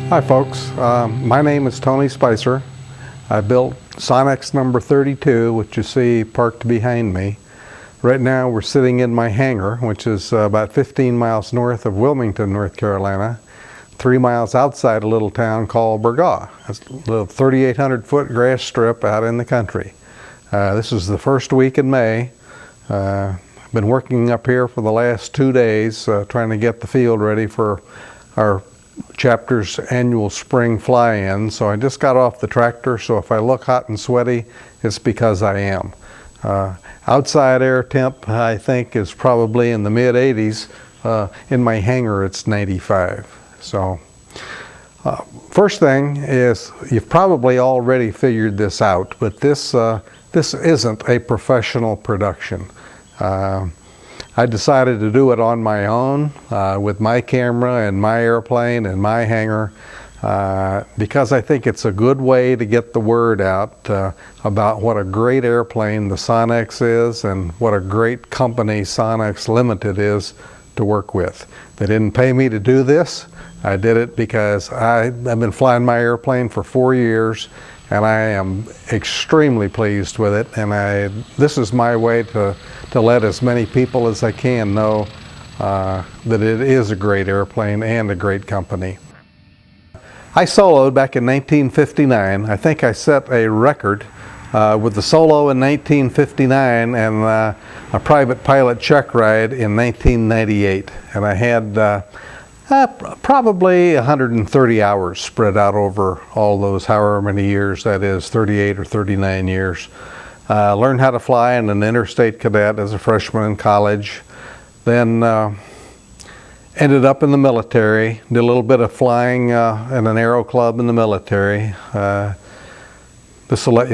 Hi folks, my name is Tony Spicer. I built Sonex number 32, which you see parked behind me. Right now we're sitting in my hangar, which is about 15 miles north of Wilmington, North Carolina, 3 miles outside a little town called Burgaw. It's a little 3,800 foot grass strip out in the country. This is the first week in May. I've been working up here for the last 2 days trying to get the field ready for our chapter's annual spring fly-in. So I just got off the tractor, so if I look hot and sweaty, it's because I am. Outside air temp, I think, is probably in the mid-80s. In my hangar, it's 95. So first thing is, you've probably already figured this out, but this isn't a professional production. I decided to do it on my own with my camera and my airplane and my hangar because I think it's a good way to get the word out about what a great airplane the Sonex is and what a great company Sonex Limited is to work with. They didn't pay me to do this. I did it because I've been flying my airplane for 4 years and I am extremely pleased with it, and this is my way to let as many people as I can know that it is a great airplane and a great company. I soloed back in 1959. I think I set a record with the solo in 1959 and a private pilot check ride in 1998. And I had probably 130 hours spread out over all those however many years, that is 38 or 39 years. Learned how to fly in an interstate cadet as a freshman in college. Then ended up in the military, did a little bit of flying in an aero club in the military. This will let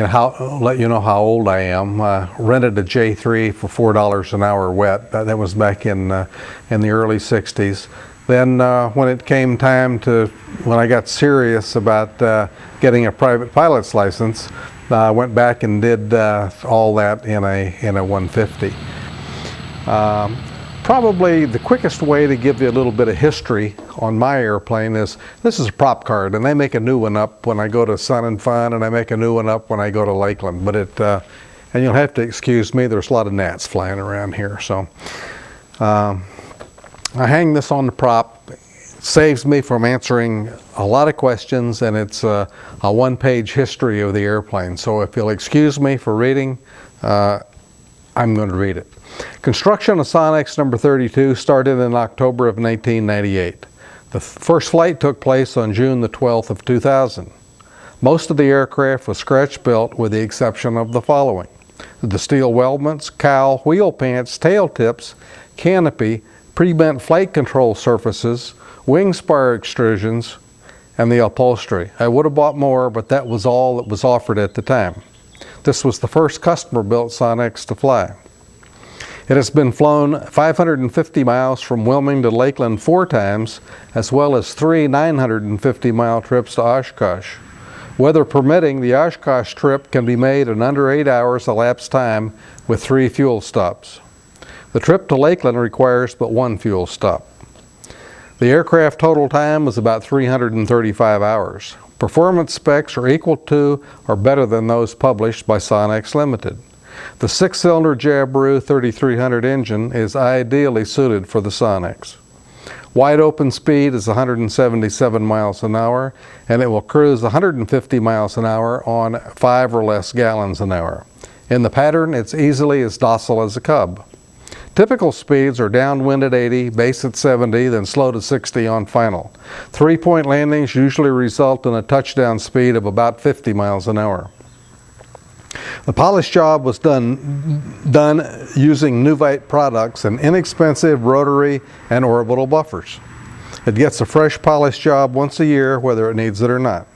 you know how old I am. Rented a J3 for $4 an hour wet. That was back in the early 60s. Then when it came time when I got serious about getting a private pilot's license, I went back and did all that in a 150. Probably the quickest way to give you a little bit of history on my airplane is, this is a prop card, and they make a new one up when I go to Sun and Fun, and I make a new one up when I go to Lakeland. But and you'll have to excuse me, there's a lot of gnats flying around here. So I hang this on the prop. It saves me from answering a lot of questions, and it's a one-page history of the airplane. So if you'll excuse me for reading, I'm going to read it. Construction of Sonex number 32 started in October of 1998. The first flight took place on June the 12th of 2000. Most of the aircraft was scratch built with the exception of the following: the steel weldments, cowl, wheel pants, tail tips, canopy, pre-bent flight control surfaces, wing spar extrusions, and the upholstery. I would have bought more, but that was all that was offered at the time. This was the first customer-built Sonex to fly. It has been flown 550 miles from Wilmington to Lakeland 4 times, as well as 3 950-mile trips to Oshkosh. Weather permitting, the Oshkosh trip can be made in under 8 hours elapsed time with 3 fuel stops. The trip to Lakeland requires but 1 fuel stop. The aircraft total time was about 335 hours. Performance specs are equal to or better than those published by Sonex Limited. The 6-cylinder Jabiru 3300 engine is ideally suited for the Sonex. Wide open speed is 177 miles an hour, and it will cruise 150 miles an hour on 5 or less gallons an hour. In the pattern, it's easily as docile as a Cub. Typical speeds are downwind at 80, base at 70, then slow to 60 on final. 3-point landings usually result in a touchdown speed of about 50 miles an hour. The polish job was done using Nuvite products and inexpensive rotary and orbital buffers. It gets a fresh polish job once a year, whether it needs it or not.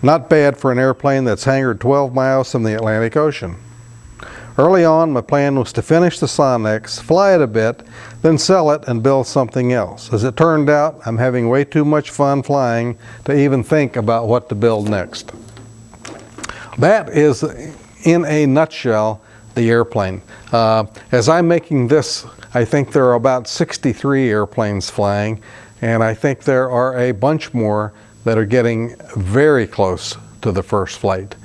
Not bad for an airplane that's hangared 12 miles from the Atlantic Ocean. Early on, my plan was to finish the Sonex, fly it a bit, then sell it and build something else. As it turned out, I'm having way too much fun flying to even think about what to build next. That is, in a nutshell, the airplane. As I'm making this, I think there are about 63 airplanes flying, and I think there are a bunch more that are getting very close to the first flight.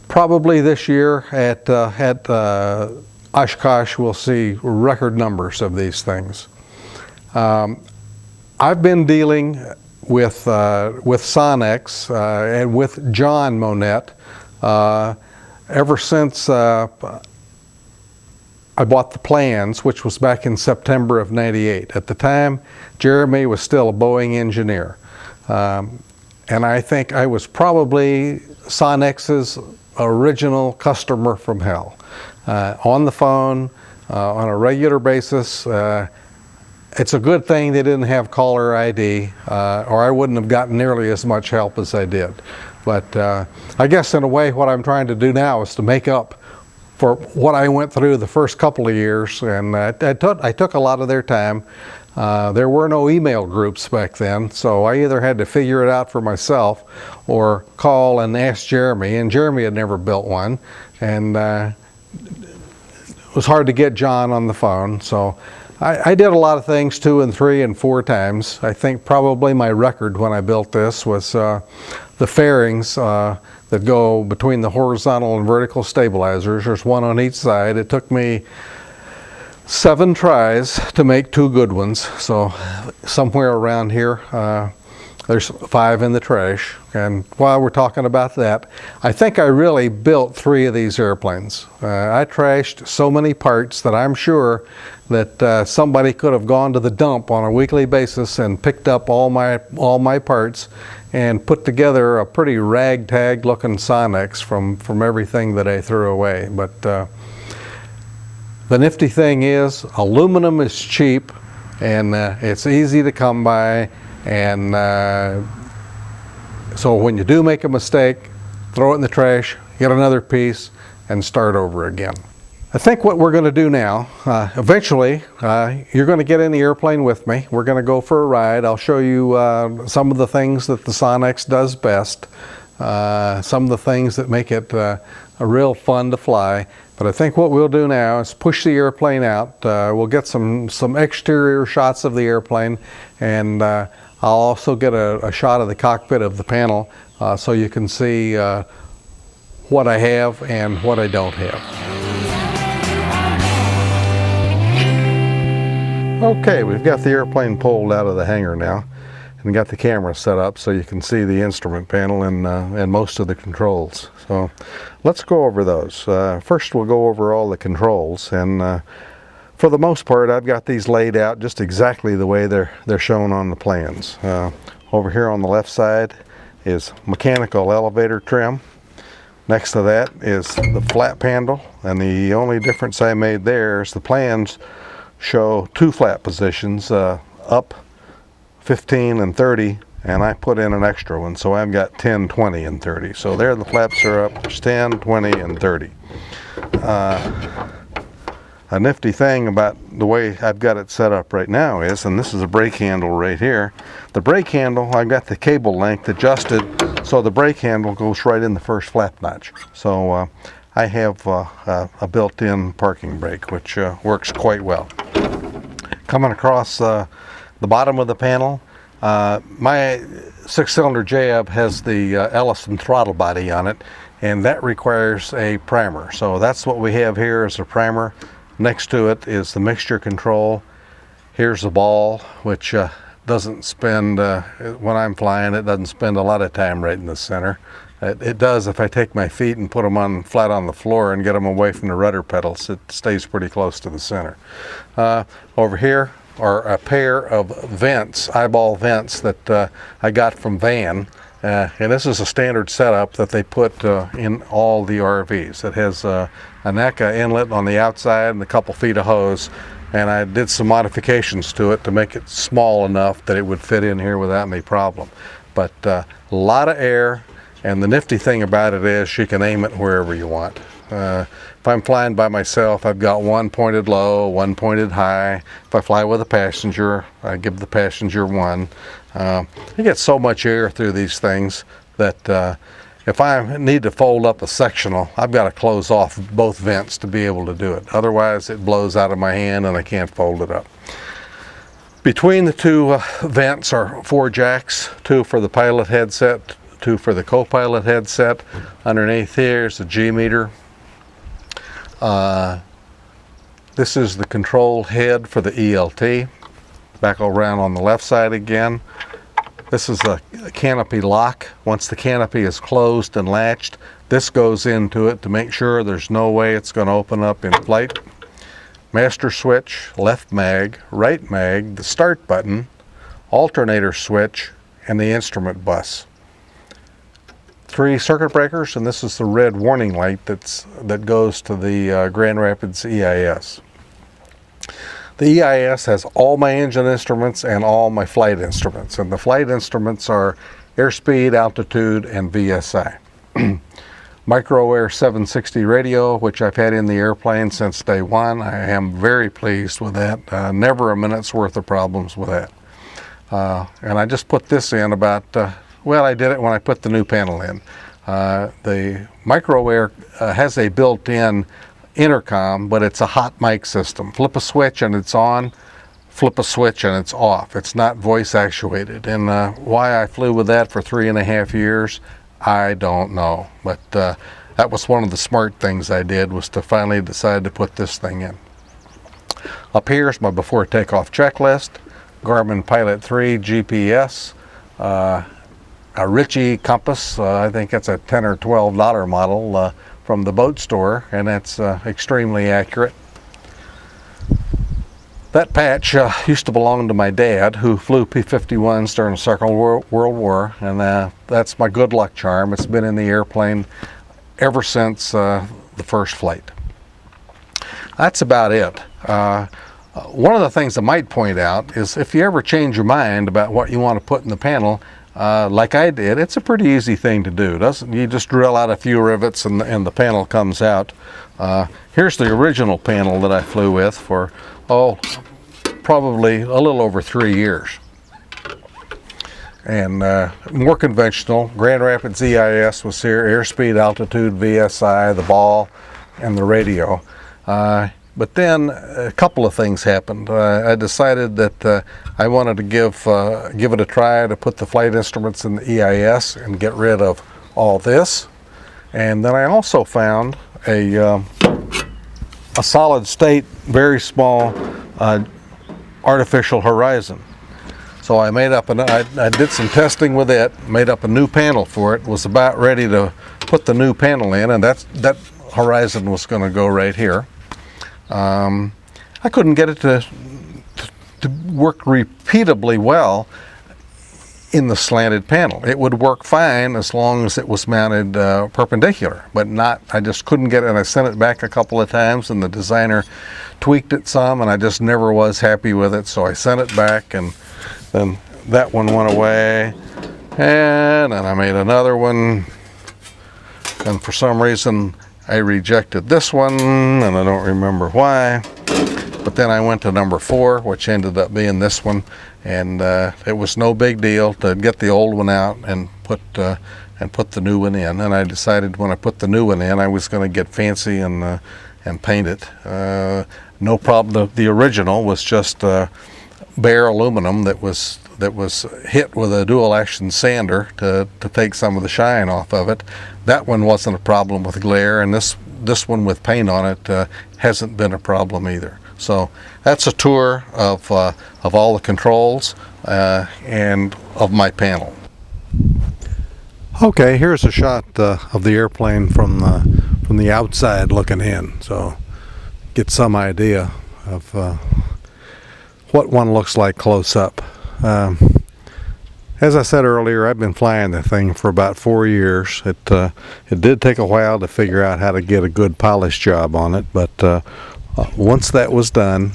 Probably this year at Oshkosh we'll see record numbers of these things. I've been dealing with Sonex and with John Monette ever since I bought the plans, which was back in September of '98. At the time, Jeremy was still a Boeing engineer. And I think I was probably Sonex's original customer from hell. On the phone, on a regular basis. It's a good thing they didn't have caller ID, or I wouldn't have gotten nearly as much help as I did. But I guess in a way what I'm trying to do now is to make up for what I went through the first couple of years, and I took a lot of their time. There were no email groups back then, so I either had to figure it out for myself or call and ask Jeremy, and Jeremy had never built one, and it was hard to get John on the phone. So I did a lot of things 2 and 3 and 4 times. I think probably my record when I built this was the fairings that go between the horizontal and vertical stabilizers. There's one on each side. It took me 7 tries to make 2 good ones, so somewhere around here there's 5 in the trash. And while we're talking about that, I think I really built 3 of these airplanes. I trashed so many parts that I'm sure that somebody could have gone to the dump on a weekly basis and picked up all my parts and put together a pretty ragtag looking Sonex from everything that I threw away. But the nifty thing is, aluminum is cheap, and it's easy to come by, and so when you do make a mistake, throw it in the trash, get another piece, and start over again. I think what we're going to do now, eventually you're going to get in the airplane with me. We're going to go for a ride. I'll show you some of the things that the Sonex does best, some of the things that make it a real fun to fly. But I think what we'll do now is push the airplane out. We'll get some exterior shots of the airplane, and I'll also get a shot of the cockpit of the panel so you can see what I have and what I don't have. Okay, we've got the airplane pulled out of the hangar now and got the camera set up so you can see the instrument panel and most of the controls. So let's go over those. First we'll go over all the controls, and for the most part I've got these laid out just exactly the way they're shown on the plans. Over here on the left side is mechanical elevator trim. Next to that is the flap handle, and the only difference I made there is the plans show 2 flap positions, up 15 and 30, and I put in an extra one, so I've got 10, 20, and 30. So there the flaps are up. There's 10, 20, and 30. A nifty thing about the way I've got it set up right now is, and this is a brake handle right here, the brake handle, I've got the cable length adjusted so the brake handle goes right in the first flap notch. So I have a built-in parking brake, which works quite well. Coming across the bottom of the panel, my 6-cylinder JAB has the Ellison throttle body on it, and that requires a primer. So that's what we have here is a primer. Next to it is the mixture control. Here's the ball, which doesn't spend, when I'm flying, it doesn't spend a lot of time right in the center. It does if I take my feet and put them flat on the floor and get them away from the rudder pedals. It stays pretty close to the center. Over here are a pair of vents, eyeball vents that I got from Van. And this is a standard setup that they put in all the RVs. It has a NECA inlet on the outside and a couple feet of hose. And I did some modifications to it to make it small enough that it would fit in here without any problem. But a lot of air. And the nifty thing about it is you can aim it wherever you want. If I'm flying by myself, I've got one pointed low, one pointed high. If I fly with a passenger, I give the passenger one. You get so much air through these things that if I need to fold up a sectional, I've got to close off both vents to be able to do it. Otherwise, it blows out of my hand and I can't fold it up. Between the two vents are 4 jacks, 2 for the pilot headset, 2 for the co-pilot headset. Underneath here is the G meter. This is the control head for the ELT. Back around on the left side again. This is a canopy lock. Once the canopy is closed and latched, this goes into it to make sure there's no way it's going to open up in flight. Master switch, left mag, right mag, the start button, alternator switch, and the instrument bus. 3 circuit breakers, and this is the red warning light that goes to the Grand Rapids EIS. The EIS has all my engine instruments and all my flight instruments, and the flight instruments are airspeed, altitude, and VSI. Micro Air 760 radio, which I've had in the airplane since day one. I am very pleased with that. Never a minute's worth of problems with that. And I just put this in about, well, I did it when I put the new panel in. The Micro Air has a built-in intercom, but it's a hot mic system. Flip a switch and it's on, flip a switch and it's off. It's not voice actuated. And why I flew with that for 3.5 years, I don't know. But that was one of the smart things I did, was to finally decide to put this thing in. Up here is my before takeoff checklist. Garmin Pilot 3 GPS, a Ritchie compass. I think that's a $10 or $12 model from the boat store, and that's extremely accurate. That patch used to belong to my dad, who flew P-51s during the Second World War, and that's my good luck charm. It's been in the airplane ever since the first flight. That's about it. One of the things I might point out is, if you ever change your mind about what you want to put in the panel, like I did, it's a pretty easy thing to do. You just drill out a few rivets and the panel comes out. Here's the original panel that I flew with for, probably a little over 3 years. And more conventional. Grand Rapids EIS was here, airspeed, altitude, VSI, the ball, and the radio. But then a couple of things happened. I decided that I wanted to give it a try to put the flight instruments in the EIS and get rid of all this. And then I also found a solid state, very small artificial horizon. So I made up I did some testing with it, made up a new panel for it, was about ready to put the new panel in, and that horizon was going to go right here. I couldn't get it to work repeatably well in the slanted panel. It would work fine as long as it was mounted perpendicular, but not, I just couldn't get it. And I sent it back a couple of times, and the designer tweaked it some, and I just never was happy with it. So I sent it back, and then that one went away, and then I made another one, and for some reason I rejected this one, and I don't remember why. But then I went to number 4, which ended up being this one, and it was no big deal to get the old one out and put the new one in. And I decided when I put the new one in, I was going to get fancy and paint it. No problem. The original was just bare aluminum that was hit with a dual action sander to take some of the shine off of it. That one wasn't a problem with glare, and this one with paint on it hasn't been a problem either. So that's a tour of all the controls and of my panel. Okay, here's a shot of the airplane from the outside looking in, so get some idea of what one looks like close up. As I said earlier, I've been flying the thing for about 4 years. It did take a while to figure out how to get a good polish job on it, but once that was done,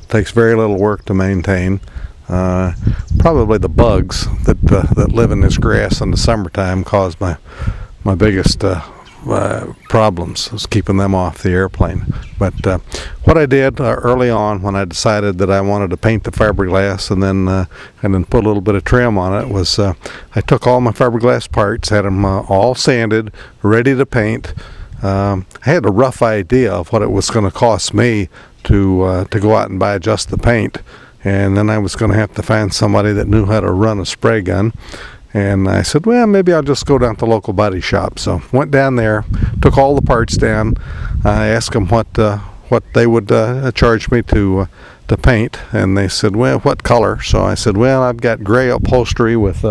takes very little work to maintain. Probably the bugs that live in this grass in the summertime cause my biggest problems, is keeping them off the airplane. But what I did early on, when I decided that I wanted to paint the fiberglass and then put a little bit of trim on it, was I took all my fiberglass parts, had them all sanded, ready to paint. I had a rough idea of what it was going to cost me to go out and buy just the paint, and then I was going to have to find somebody that knew how to run a spray gun. And I said, well, maybe I'll just go down to the local body shop. So went down there, took all the parts down. I asked them what they would charge me to paint, and they said, well, what color? So I said, well, I've got gray upholstery with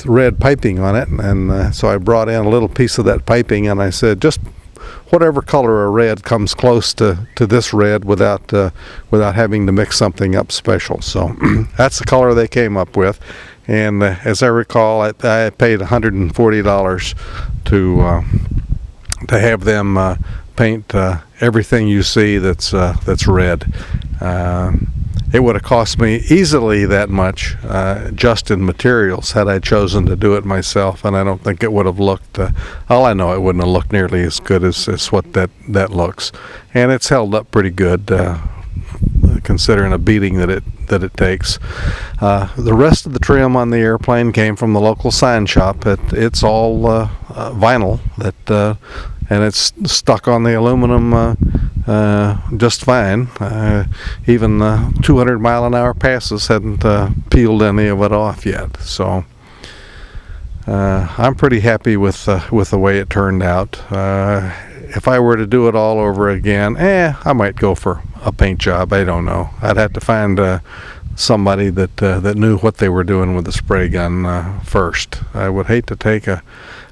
red piping on it, and so I brought in a little piece of that piping, and I said, just whatever color of red comes close to this red without having to mix something up special. So that's the color they came up with, and as I recall, I paid $140 to have them paint everything you see that's red. It would have cost me easily that much just in materials had I chosen to do it myself, and I don't think it would have looked, all I know, it wouldn't have looked nearly as good as what that looks. And it's held up pretty good considering a beating that it takes. The rest of the trim on the airplane came from the local sign shop. It's all vinyl and it's stuck on the aluminum just fine. Even 200-mile-an-hour passes hadn't peeled any of it off yet. So I'm pretty happy with the way it turned out. If I were to do it all over again, I might go for a paint job. I don't know. I'd have to find somebody that knew what they were doing with the spray gun first. I would hate to take an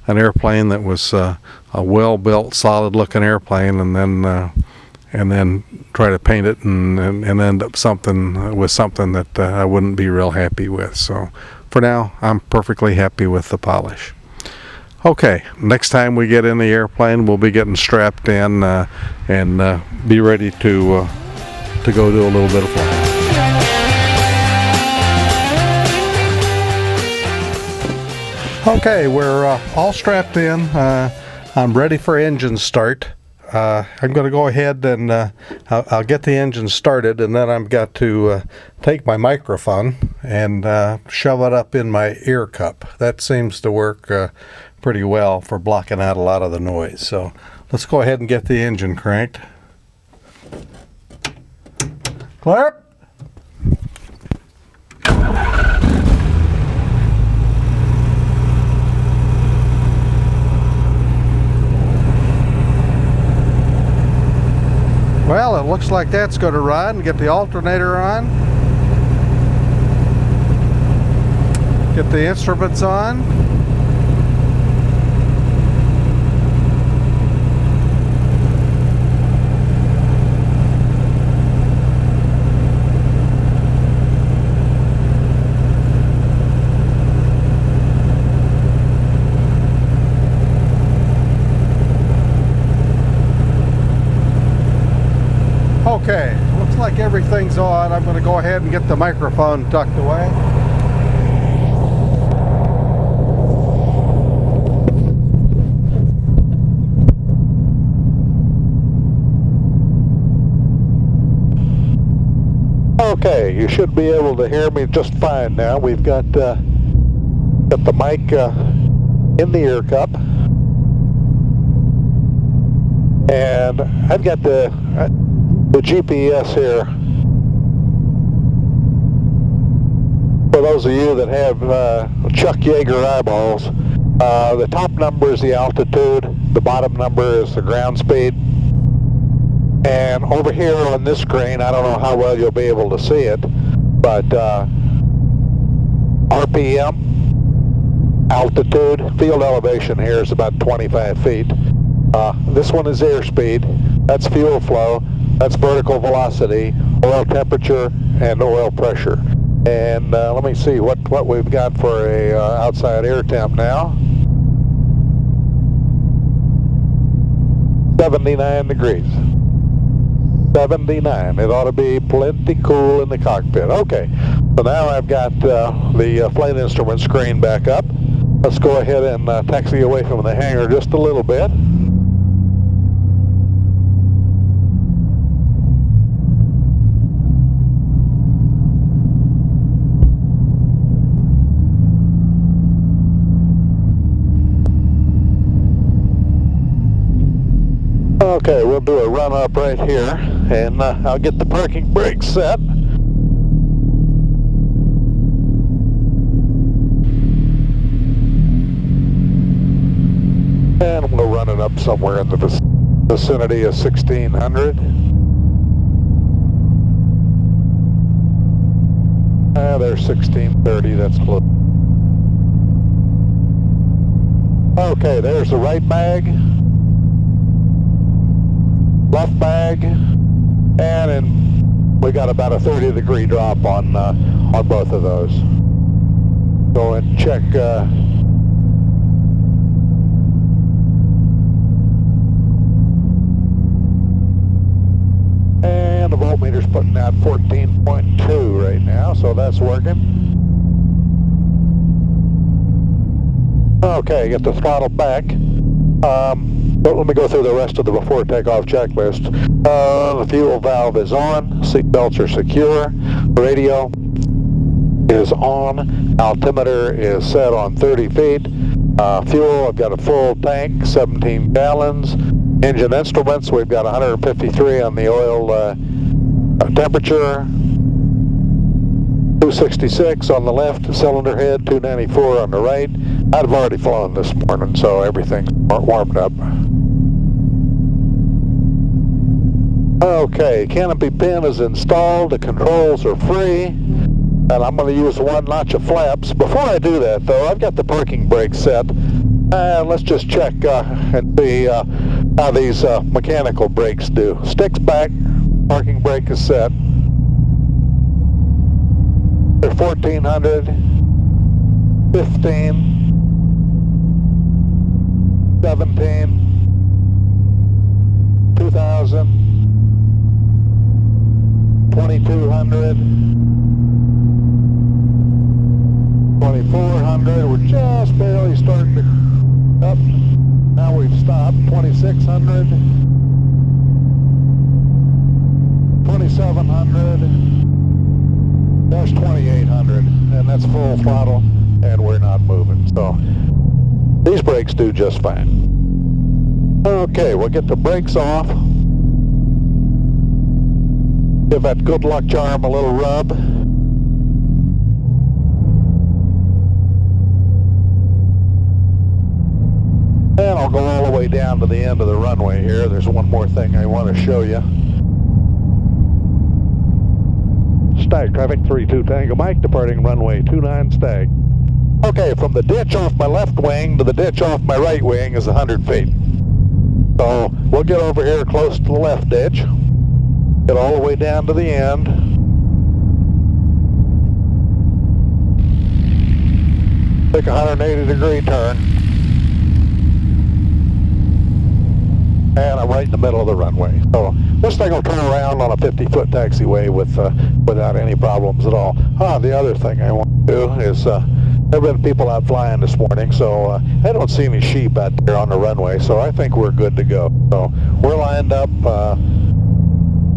airplane that was a well-built, solid-looking airplane and then try to paint it and end up with something that I wouldn't be real happy with. So for now, I'm perfectly happy with the polish. Okay, next time we get in the airplane, we'll be getting strapped in and be ready to go do a little bit of flying. Okay, we're all strapped in. I'm ready for engine start. I'm going to go ahead and I'll get the engine started, and then I've got to take my microphone and shove it up in my ear cup. That seems to work pretty well for blocking out a lot of the noise. So let's go ahead and get the engine cranked. Clap. Well, it looks like that's going to run. Get the alternator on. Get the instruments on. Okay, looks like everything's on. I'm going to go ahead and get the microphone tucked away. Okay, you should be able to hear me just fine now. We've got the mic in the ear cup. And I've got the GPS here. For those of you that have Chuck Yeager eyeballs, the top number is the altitude, the bottom number is the ground speed. And over here on this screen, I don't know how well you'll be able to see it, but RPM, altitude, field elevation here is about 25 feet. This one is airspeed, that's fuel flow, that's vertical velocity, oil temperature, and oil pressure. And let me see what we've got for a outside air temp now. 79 degrees. 79. It ought to be plenty cool in the cockpit. Okay, so now I've got the flight instrument screen back up. Let's go ahead and taxi away from the hangar just a little bit. Okay, we'll do a run up right here, and I'll get the parking brake set. And we'll run it up somewhere in the vicinity of 1600. There's 1630, that's close. Okay, there's the right mag, left mag, and we got about a 30-degree drop on both of those. Go and check. And the voltmeter's putting out 14.2 right now, so that's working. Okay, get the throttle back. But let me go through the rest of the before takeoff checklist. The fuel valve is on, seat belts are secure, radio is on, altimeter is set on 30 feet. Fuel, I've got a full tank, 17 gallons. Engine instruments, we've got 153 on the oil temperature, 266 on the left cylinder head, 294 on the right. I've already flown this morning, so everything's warmed up. Okay, canopy pin is installed, the controls are free, and I'm going to use one notch of flaps. Before I do that, though, I've got the parking brake set. Let's just check and see how these mechanical brakes do. Sticks back, parking brake is set. They're 1400, 15, 17, 2000, 2200, 2400. We're just barely starting to up. Now we've stopped. 2600, 2700, that's 2800, and that's full throttle, and we're not moving. So these brakes do just fine. Okay, we'll get the brakes off. Give that good luck charm a little rub. And I'll go all the way down to the end of the runway here. There's one more thing I want to show you. Stag traffic 32 Tango Mike, departing runway 29 Stag. Okay, from the ditch off my left wing to the ditch off my right wing is 100 feet. So we'll get over here close to the left ditch, get all the way down to the end. Take a 180-degree turn. And I'm right in the middle of the runway. So this thing will turn around on a 50-foot taxiway without any problems at all. The other thing I want to do is, there have been people out flying this morning, so I don't see any sheep out there on the runway, so I think we're good to go. So we're lined up.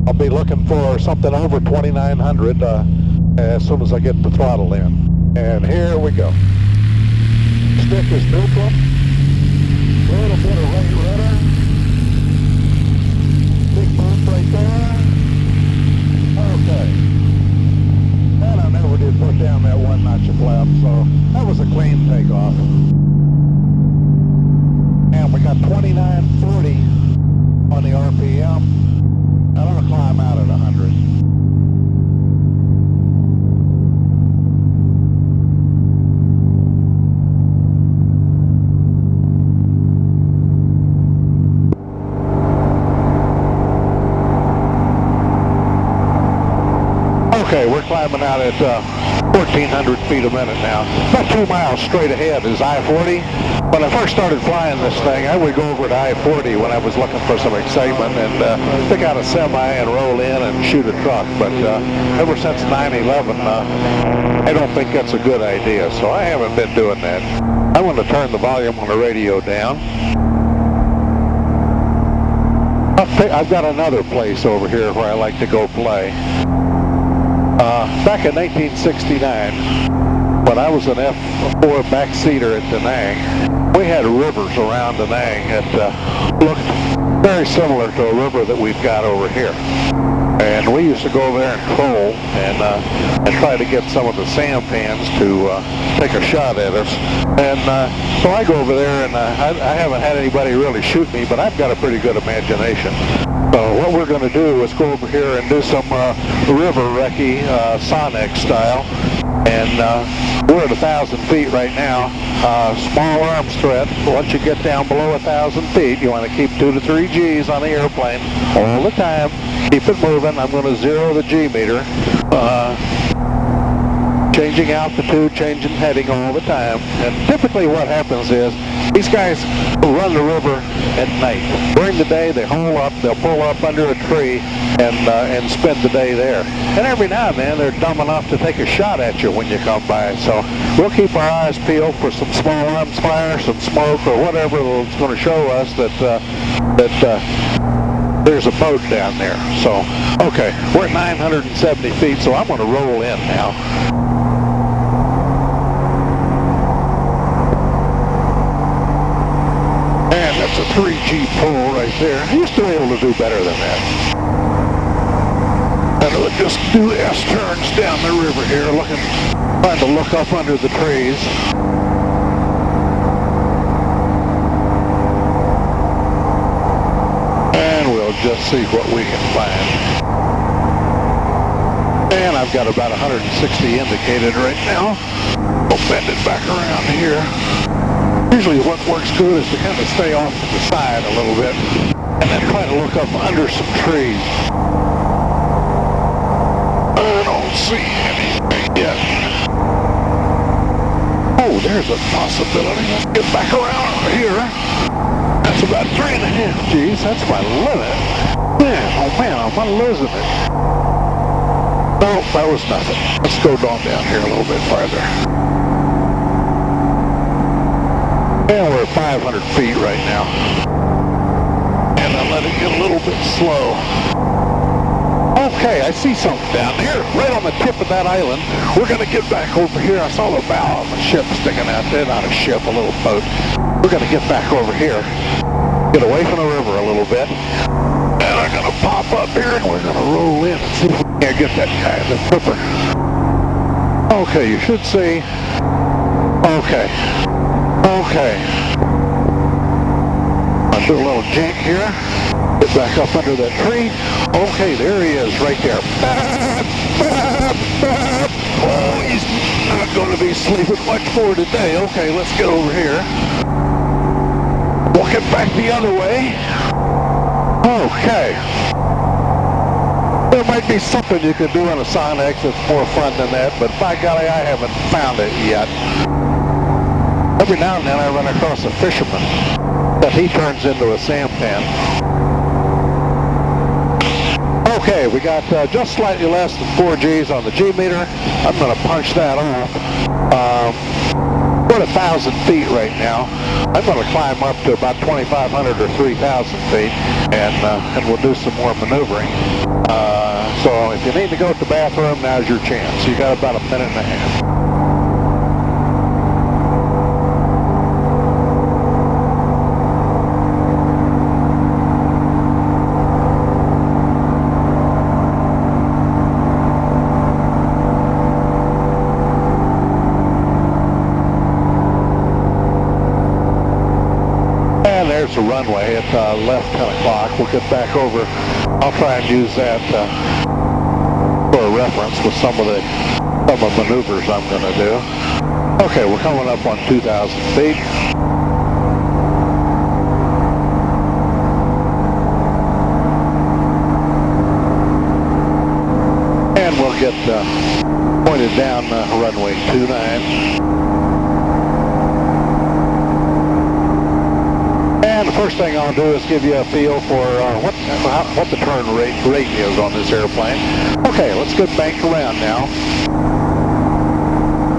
I'll be looking for something over 2900 as soon as I get the throttle in. And here we go. Stick is neutral. A little bit of right rudder. Big bump right there. Okay. And I never did put down that one notch of flap, so that was a clean takeoff. And we got 2940 on the RPM. And I'm gonna climb out at 100. Okay, we're climbing out at 1,400 feet a minute now. About 2 miles straight ahead is I-40. When I first started flying this thing, I would go over to I-40 when I was looking for some excitement and pick out a semi and roll in and shoot a truck. But ever since 9/11, I don't think that's a good idea, so I haven't been doing that. I'm going to turn the volume on the radio down. I've got another place over here where I like to go play. Back in 1969, when I was an F4 backseater at Da Nang, we had rivers around Da Nang that looked very similar to a river that we've got over here. And we used to go over there and troll and try to get some of the sampans to take a shot at us. And so I go over there, and I haven't had anybody really shoot me, but I've got a pretty good imagination. So what we're going to do is go over here and do some river recce, Sonex style. And we're at 1,000 feet right now. Small arms threat. Once you get down below 1,000 feet, you want to keep 2 to 3 Gs on the airplane all the time. Keep it moving. I'm going to zero the G meter. Changing altitude, changing heading all the time. And typically what happens is these guys run the river at night. During the day, they hole up, they'll pull up under a tree and spend the day there. And every now and then, they're dumb enough to take a shot at you when you come by. So we'll keep our eyes peeled for some small arms fire, some smoke, or whatever that's going to show us that there's a boat down there. So, okay, we're at 970 feet, so I'm going to roll in now. And that's a 3G pull right there. I used to be able to do better than that. And we'll just do S-turns down the river here, trying to look up under the trees. And we'll just see what we can find. And I've got about 160 indicated right now. We'll bend it back around here. Usually what works good is to kind of stay off to the side a little bit and then try to look up under some trees. I don't see anything yet. Oh, there's a possibility. Let's get back around here. That's about 3.5 Gs. That's my limit. Man, oh man, I'm losing it. No, that was nothing. Let's go down here a little bit farther. And we're 500 feet right now. And I'm letting it get a little bit slow. Okay, I see something down here, right on the tip of that island. We're going to get back over here. I saw the bow of a ship sticking out there, not a ship, a little boat. We're going to get back over here, get away from the river a little bit, and I'm going to pop up here and we're going to roll in and see if we can't get that guy in the flipper. Okay, you should see. Okay. Okay. I'll do a little jink here. Get back up under that tree. Okay, there he is right there. Oh, he's not going to be sleeping much more today. Okay, let's get over here. Walk it back the other way. Okay. There might be something you can do on a Sonex that's more fun than that, but by golly, I haven't found it yet. Every now and then I run across a fisherman that he turns into a sampan. Okay, we got just slightly less than 4 Gs on the G meter. I'm going to punch that off. We're at 1,000 feet right now. I'm going to climb up to about 2,500 or 3,000 feet, and we'll do some more maneuvering. So if you need to go to the bathroom, now's your chance. You got about 1.5 minutes. There's the runway at left 10 o'clock. We'll get back over. I'll try and use that for a reference with some of the maneuvers I'm going to do. Okay, we're coming up on 2,000 feet. And we'll get pointed down runway 29. And the first thing I'll do is give you a feel for what the turn rate is on this airplane. Okay, let's get banked around now.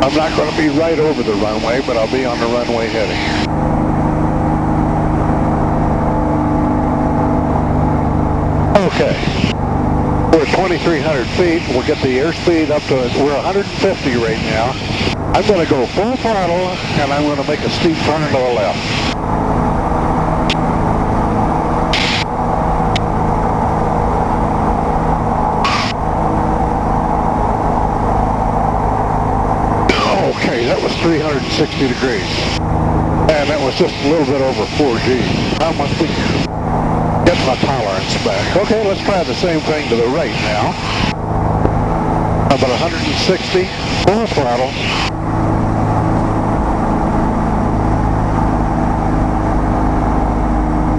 I'm not going to be right over the runway, but I'll be on the runway heading. Okay, we're at 2,300 feet. We'll get the airspeed up to, we're 150 right now. I'm going to go full throttle, and I'm going to make a steep turn to the left. 260 degrees. And that was just a little bit over 4 G. I must be getting my tolerance back. Okay, let's try the same thing to the right now. About 160, full throttle.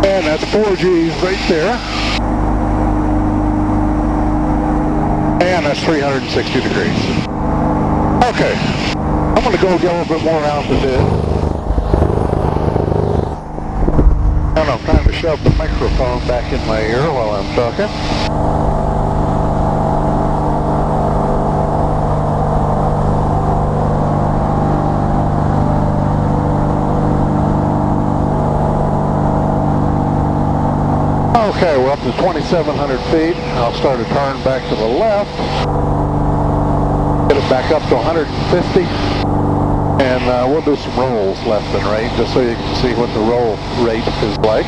And that's 4 Gs right there. And that's 360 degrees. Okay, I'm going to go get a little bit more altitude. And I'm trying to shove the microphone back in my ear while I'm talking. Okay, we're up to 2,700 feet. I'll start a turn back to the left. Get it back up to 150. And we'll do some rolls left and right just so you can see what the roll rate is like.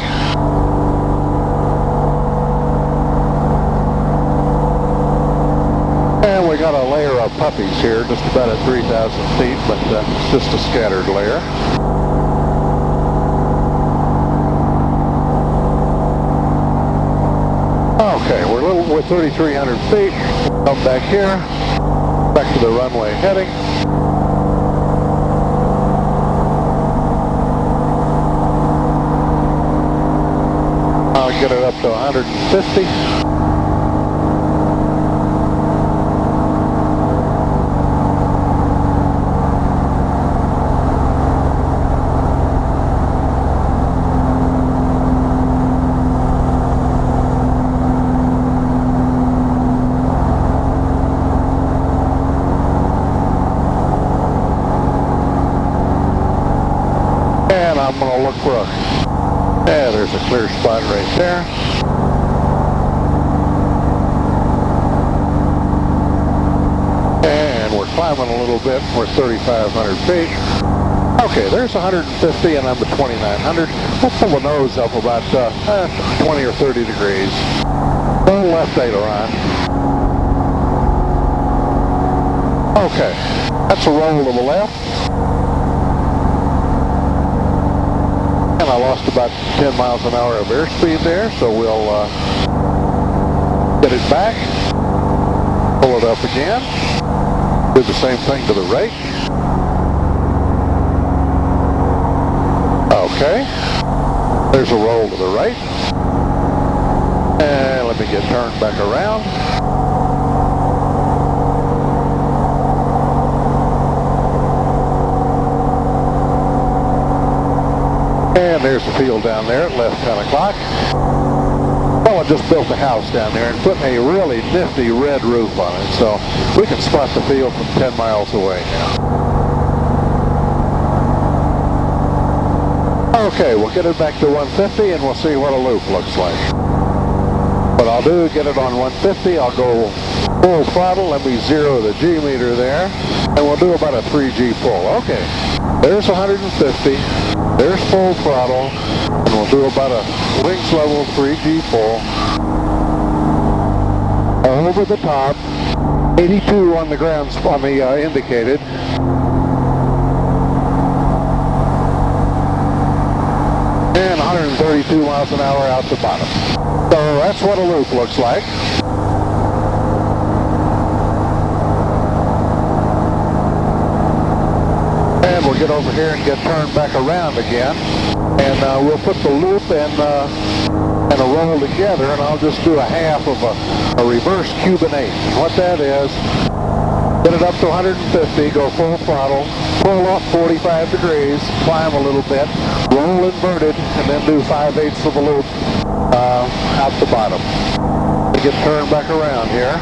And we got a layer of puppies here, just about at 3,000 feet, but it's just a scattered layer. Okay, we're 3,300 feet. Come back here, back to the runway heading. I'll get it up to 150. And I'm going to look for there's a clear spot right there. And we're climbing a little bit. We're 3,500 feet. Okay, there's 150 and I'm at 2,900. We'll pull the nose up about 20 or 30 degrees. Go left aileron. Okay, that's a roll to the left. And I lost about 10 miles an hour of airspeed there, so we'll get it back, pull it up again, do the same thing to the right. Okay, there's a roll to the right. And let me get turned back around. And there's the field down there at left 10 o'clock. Well, I just built a house down there and put a really nifty red roof on it, so we can spot the field from 10 miles away now. Okay, we'll get it back to 150 and we'll see what a loop looks like. What I'll do, get it on 150, I'll go full throttle, let me zero the G meter there, and we'll do about a 3G pull. Okay, there's 150. There's full throttle, and we'll do about a wings level 3G pull. Over the top, 82 on the ground, on the indicated. And 132 miles an hour out the bottom. So that's what a loop looks like. And we'll get over here and get turned back around again. And we'll put the loop and a roll together, and I'll just do a half of a reverse Cuban 8. What that is, get it up to 150, go full throttle, pull off 45 degrees, climb a little bit, roll inverted, and then do 5/8 of the loop out the bottom. And get turned back around here.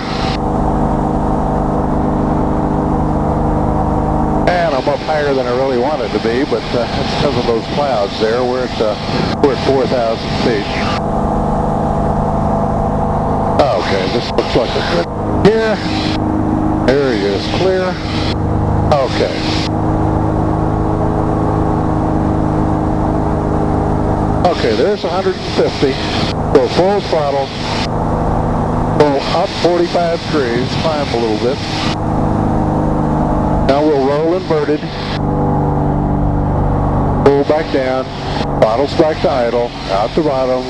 And I'm up higher than I really wanted to be, but it's because of those clouds there. We're at 4,000 feet. Okay, this looks like a good here. Area is clear. Okay. Okay, there's 150. Go full throttle. Go up 45 degrees. Climb a little bit. Now we'll roll inverted. back down, throttles back to idle, out the bottom,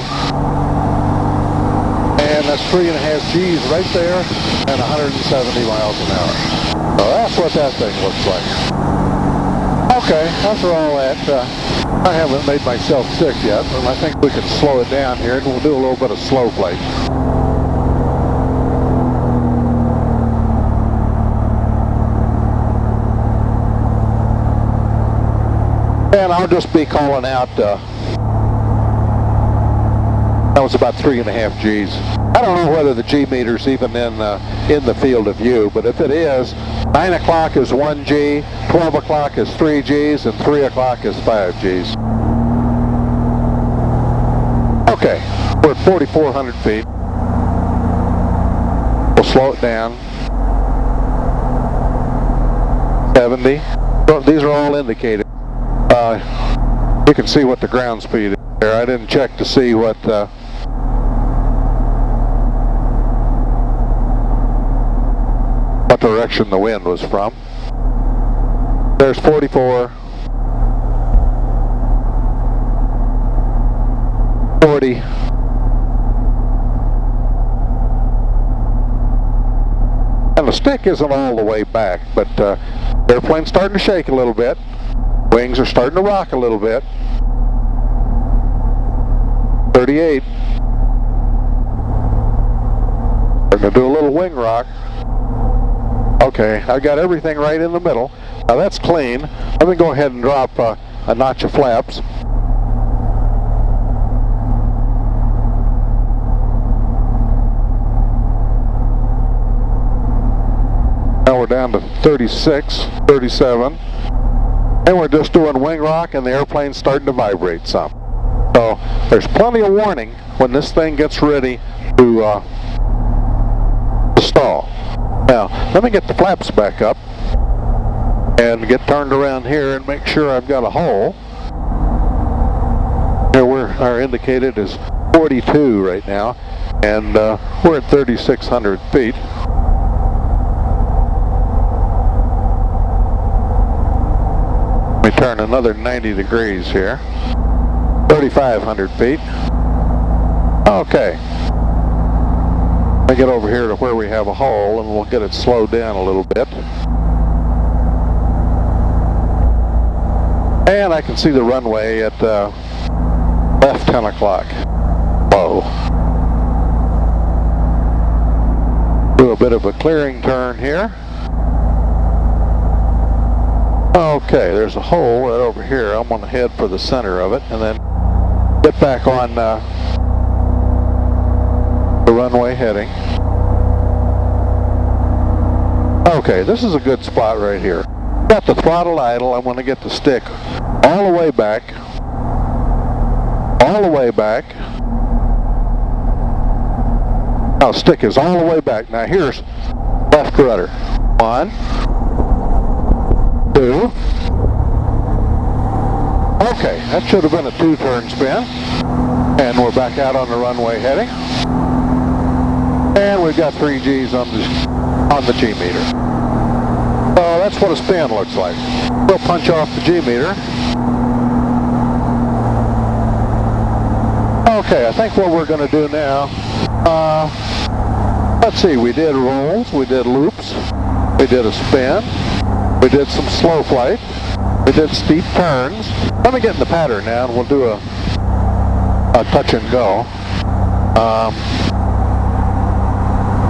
and that's 3.5 G's right there and 170 miles an hour. So that's what that thing looks like. Okay, after all that, I haven't made myself sick yet, and I think we can slow it down here, and we'll do a little bit of slow plate. And I'll just be calling out, that was about 3.5 G's. I don't know whether the G meter's even in the field of view, but if it is, 9 o'clock is 1 G, 12 o'clock is 3 G's, and 3 o'clock is 5 G's. Okay, we're at 4,400 feet. We'll slow it down. 70. So these are all indicated. You can see what the ground speed is there. I didn't check to see what direction the wind was from. There's 44, 40, and the stick isn't all the way back, but the airplane's starting to shake a little bit. Wings are starting to rock a little bit. 38. We're going to do a little wing rock. Okay, I've got everything right in the middle. Now that's clean. Let me go ahead and drop a notch of flaps. Now we're down to 36, 37. And we're just doing wing rock, and the airplane's starting to vibrate some. So there's plenty of warning when this thing gets ready to stall. Now, let me get the flaps back up and get turned around here and make sure I've got a hole. Here our indicated is 42 right now, and we're at 3,600 feet. Let me turn another 90 degrees here. 3,500 feet. Okay. Let me get over here to where we have a hole, and we'll get it slowed down a little bit. And I can see the runway at left 10 o'clock. Whoa. Do a bit of a clearing turn here. Okay, there's a hole right over here. I'm going to head for the center of it and then get back on the runway heading. Okay, this is a good spot right here. Got the throttle idle. I'm going to get the stick all the way back. All the way back. Now the stick is all the way back. Now here's left rudder. 1, 2. Okay, that should have been a 2-turn spin. And we're back out on the runway heading. And we've got 3 G's on the G meter. So that's what a spin looks like. We'll punch off the G meter. Okay, I think what we're going to do now, let's see, we did rolls, we did loops, we did a spin, we did some slow flight, we did steep turns. Let me get in the pattern now and we'll do a touch and go.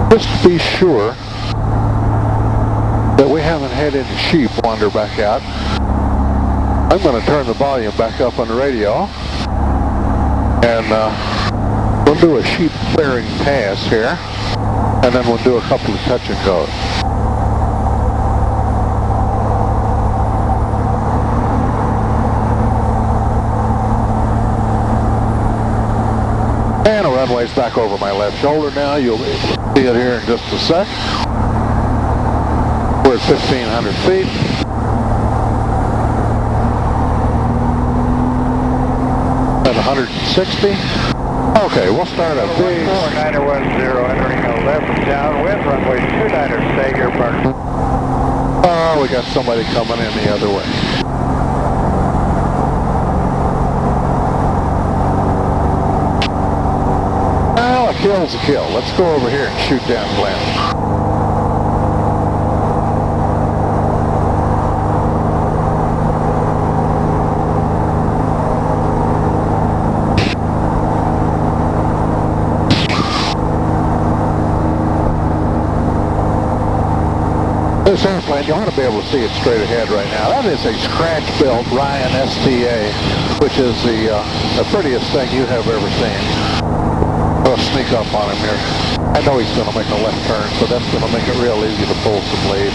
Just to be sure that we haven't had any sheep wander back out, I'm going to turn the volume back up on the radio, and we'll do a sheep clearing pass here, and then we'll do a couple of touch and goes. And the runway's back over my left shoulder now. You'll see it here in just a sec. We're at 1,500 feet. At 160. Okay, we'll start a big... 4910 entering a left downwind, runway 29er, stay here, partner. Oh, we got somebody coming in the other way. That's a kill. Let's go over here and shoot down Glenn. This airplane, you ought to be able to see it straight ahead right now. That is a scratch-built Ryan STA, which is the prettiest thing you have ever seen. I'll sneak up on him here. I know he's going to make a left turn, so that's going to make it real easy to pull some lead.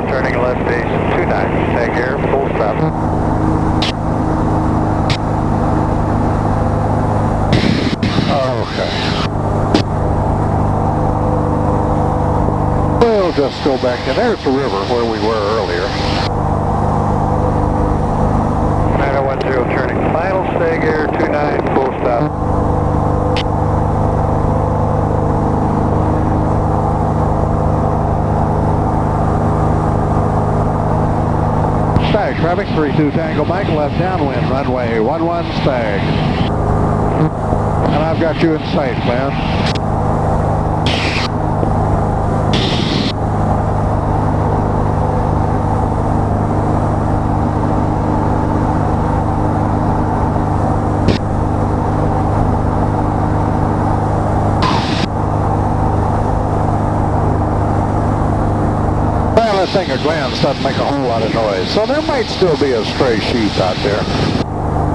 Turning left base, 29, tag air, full stop. Okay. We'll just go back in. There's the river where we were earlier. 9010 turning final, tag air, 29, full stop. Stag, traffic 32 Tango Mike, left downwind, runway 11 Stag. And I've got you in sight, man. I think a glance doesn't make a whole lot of noise, so there might still be a stray sheep out there.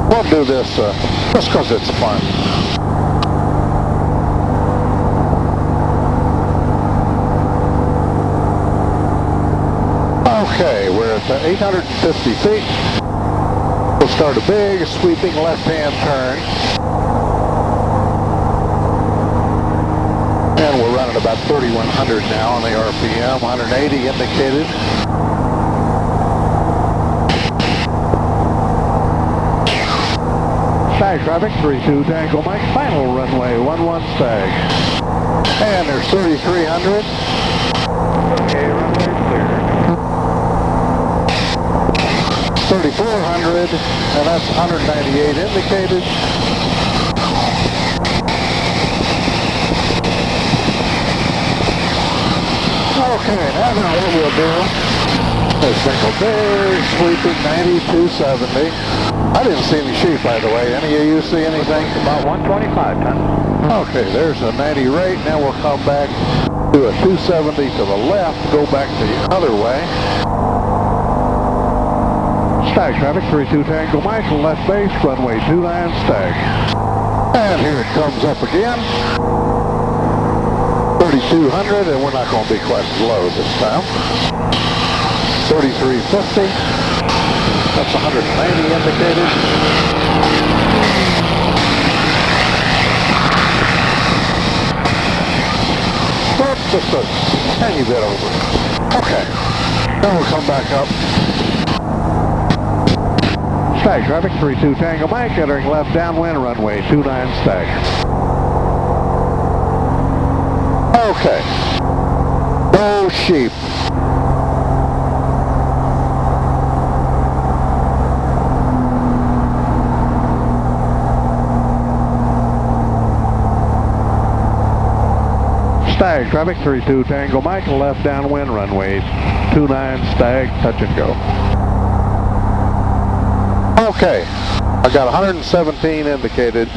We'll do this just because it's fun. Okay, we're at 850 feet. We'll start a big sweeping left-hand turn. And we're running about 3,100 now on the RPM, 180 indicated. Stag traffic, 32 Tango Mike, final runway, 11 Stag. And there's 3,300. Okay, runway clear. 3,400, and that's 198 indicated. Okay, now what we'll do is make a big sweeping 9270. I didn't see any sheep, by the way. Any of you see anything? About 125 ton. Okay, there's a 90 rate. Now we'll come back, do a 270 to the left, go back the other way. Stag traffic, 32 Tango Mike, left base, runway 29 Stag. And here it comes up again. 3,200, and we're not going to be quite as low this time. 3,350. That's 190 indicated. Oops, just a tiny bit over. Okay. Then we'll come back up. Stag traffic, 32 Tango Mike, entering left downwind, runway 29 Stag. Okay. No sheep. Stag traffic, 32 Tango Mike, left downwind, runway 29 Stag, touch and go. Okay. I got 117 indicated.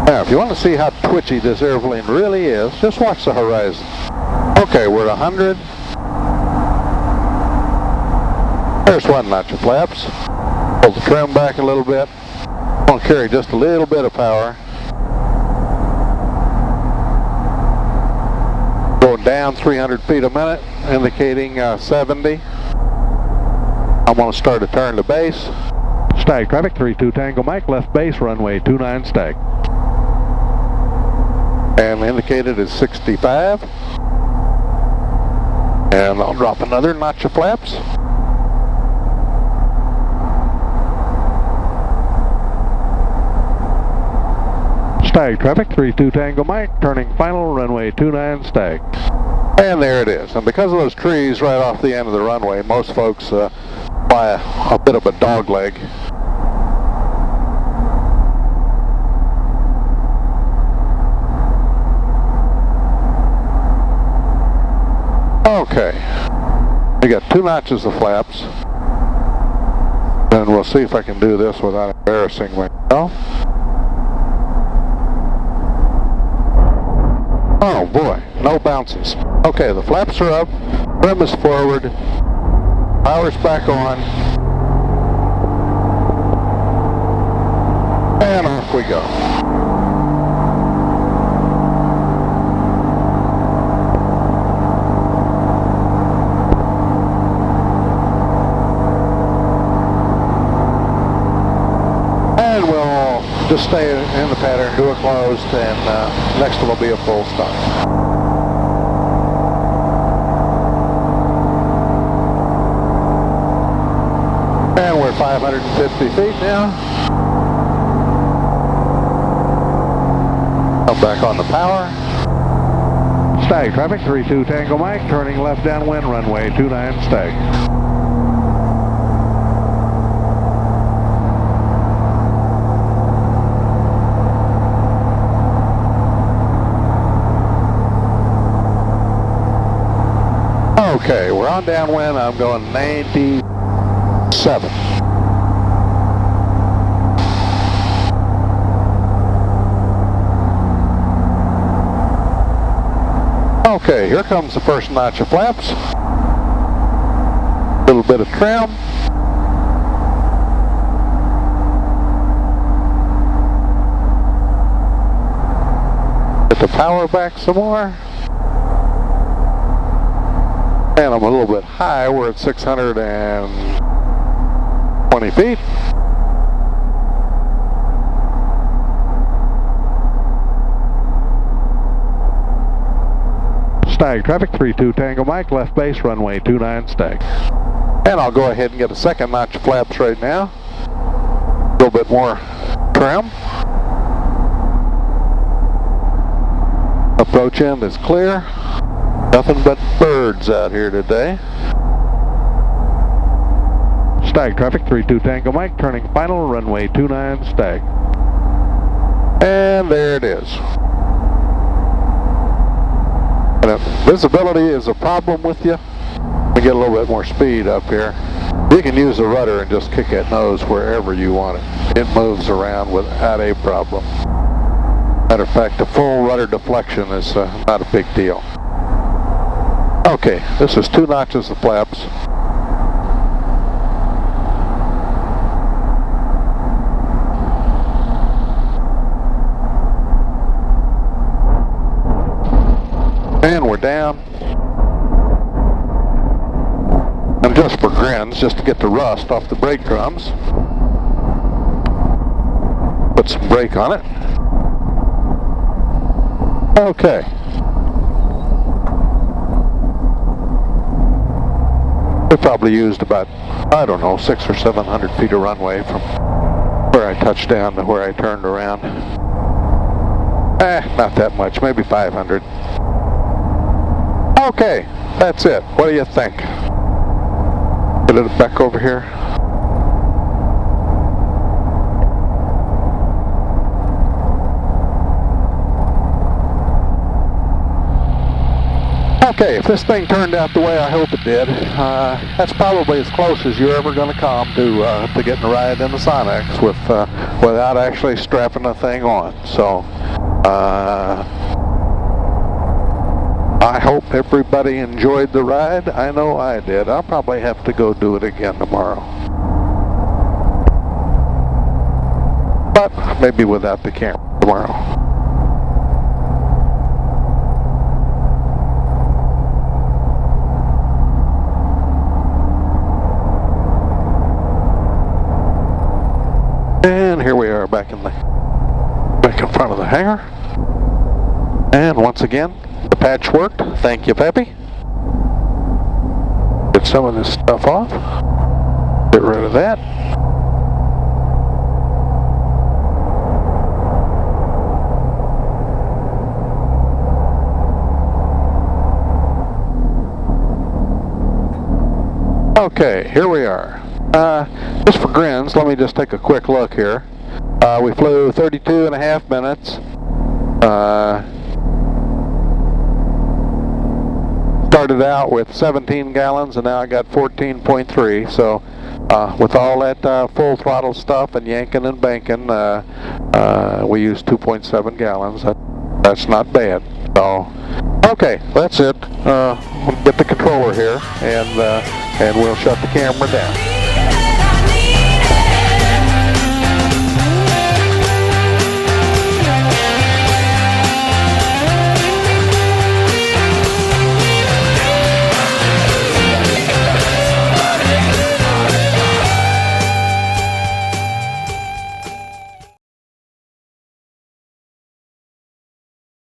Now, if you want to see how twitchy this airplane really is, just watch the horizon. Okay, we're at 100. There's one notch of flaps. Pull the trim back a little bit. I'm going to carry just a little bit of power. Going down 300 feet a minute, indicating 70. I'm going to start a turn to base. Stag traffic, 32 Tango Mike, left base, runway 29 Stag. And indicated is 65. And I'll drop another notch of flaps. Stag traffic, 32 Tango Mike, turning final, runway 29 Stag. And there it is. And because of those trees right off the end of the runway, most folks fly a bit of a dog leg. Okay, we got 2 notches of flaps, and we'll see if I can do this without embarrassing myself. Oh boy, no bounces. Okay, the flaps are up, trim is forward, power's back on, and off we go. Just stay in the pattern, do it closed, and next one will be a full stop. And we're 550 feet now. Come back on the power. Stag traffic, 32 Tango Mike, turning left downwind, runway 29 Stag. Okay, we're on downwind. I'm going 97. Okay, here comes the first notch of flaps. A little bit of trim. Get the power back some more. And I'm a little bit high, we're at 620 feet. Stag traffic, 32 Tango Mike, left base, runway 29 Stag. And I'll go ahead and get a second notch of flaps right now. A little bit more trim. Approach end is clear. Nothing but birds out here today. Stag traffic, 32 Tango Mike, turning final, runway 29 Stag. And there it is. And if visibility is a problem with you, we get a little bit more speed up here. You can use the rudder and just kick that nose wherever you want it. It moves around without a problem. Matter of fact, the full rudder deflection is not a big deal. Okay, this is 2 notches of flaps. And we're down. And just for grins, just to get the rust off the brake drums, put some brake on it. Okay. We probably used about, I don't know, 600 or 700 feet of runway from where I touched down to where I turned around. Not that much, maybe 500. Okay, that's it. What do you think? Get it back over here. Okay, if this thing turned out the way I hope it did, that's probably as close as you're ever going to come to getting a ride in the Sonex without actually strapping the thing on. So, I hope everybody enjoyed the ride. I know I did. I'll probably have to go do it again tomorrow. But maybe without the camera tomorrow. And here we are back in front of the hangar. And once again, the patch worked. Thank you, Peppy. Get some of this stuff off. Get rid of that. Okay, here we are. Just for grins, let me just take a quick look here. We flew 32 and a half minutes. Started out with 17 gallons and now I got 14.3. So with all that full throttle stuff and yanking and banking, we used 2.7 gallons. That's not bad. So, okay, that's it. We'll get the controller here and we'll shut the camera down.